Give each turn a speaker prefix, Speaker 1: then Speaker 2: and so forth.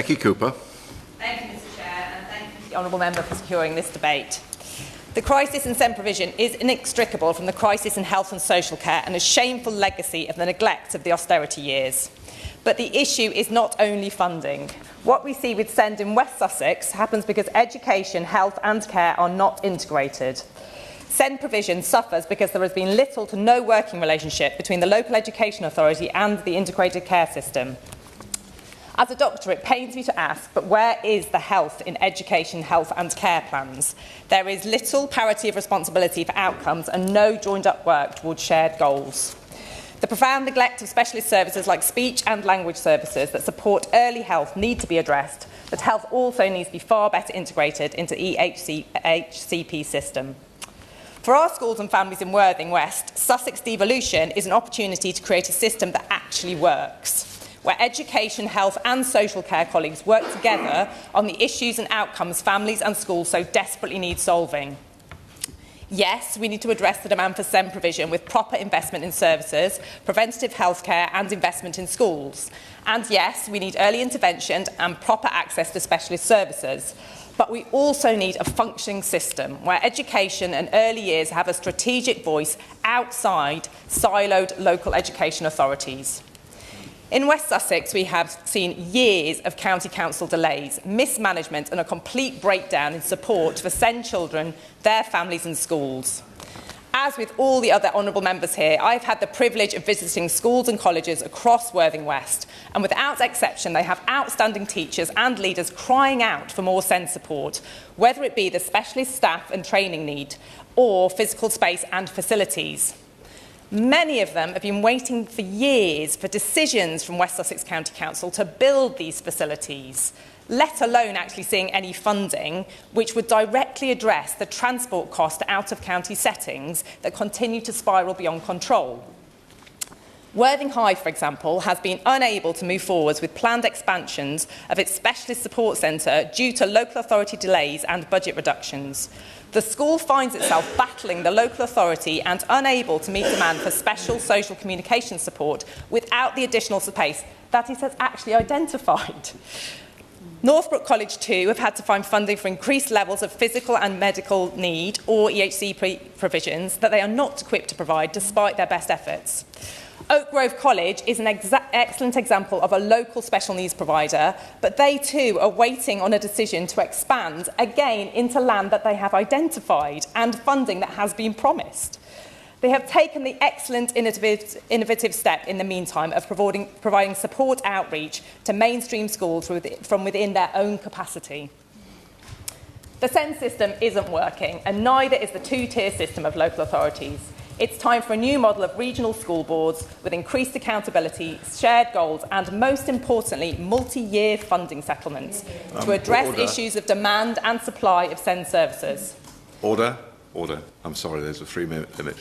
Speaker 1: Becky Cooper.
Speaker 2: Thank you, Mr. Chair, and thank you to the honourable member for securing this debate. The crisis in SEND provision is inextricable from the crisis in health and social care and a shameful legacy of the neglect of the austerity years. But the issue is not only funding. What we see with SEND in West Sussex happens because education, health and care are not integrated. SEND provision suffers because there has been little to no working relationship between the local education authority and the integrated care system. As a doctor, it pains me to ask, but where is the health in education, health and care plans? There is little parity of responsibility for outcomes and no joined-up work towards shared goals. The profound neglect of specialist services like speech and language services that support early health need to be addressed, but health also needs to be far better integrated into the HCP system. For our schools and families in Worthing West, Sussex devolution is an opportunity to create a system that actually works, where education, health and social care colleagues work together on the issues and outcomes families and schools so desperately need solving. Yes, we need to address the demand for SEND provision with proper investment in services, preventative healthcare and investment in schools. And yes, we need early intervention and proper access to specialist services. But we also need a functioning system where education and early years have a strategic voice outside siloed local education authorities. In West Sussex, we have seen years of county council delays, mismanagement and a complete breakdown in support for SEND children, their families and schools. As with all the other honourable members here, I've had the privilege of visiting schools and colleges across Worthing West, and without exception they have outstanding teachers and leaders crying out for more SEND support, whether it be the specialist staff and training need or physical space and facilities. Many of them have been waiting for years for decisions from West Sussex County Council to build these facilities, let alone actually seeing any funding which would directly address the transport cost out of county settings that continue to spiral beyond control. Worthing High, for example, has been unable to move forwards with planned expansions of its specialist support centre due to local authority delays and budget reductions. The school finds itself battling the local authority and unable to meet demand for special social communication support without the additional space that it has actually identified. Northbrook College too have had to find funding for increased levels of physical and medical need or EHC provisions that they are not equipped to provide despite their best efforts. Oak Grove College is an excellent example of a local special needs provider, but they too are waiting on a decision to expand again into land that they have identified and funding that has been promised. They have taken the excellent innovative step in the meantime of providing support outreach to mainstream schools from within their own capacity. The SEND system isn't working, and neither is the two-tier system of local authorities. It's time for a new model of regional school boards with increased accountability, shared goals and, most importantly, multi-year funding settlements to address issues of demand and supply of SEND services.
Speaker 1: Order. I'm sorry, there's a 3-minute limit.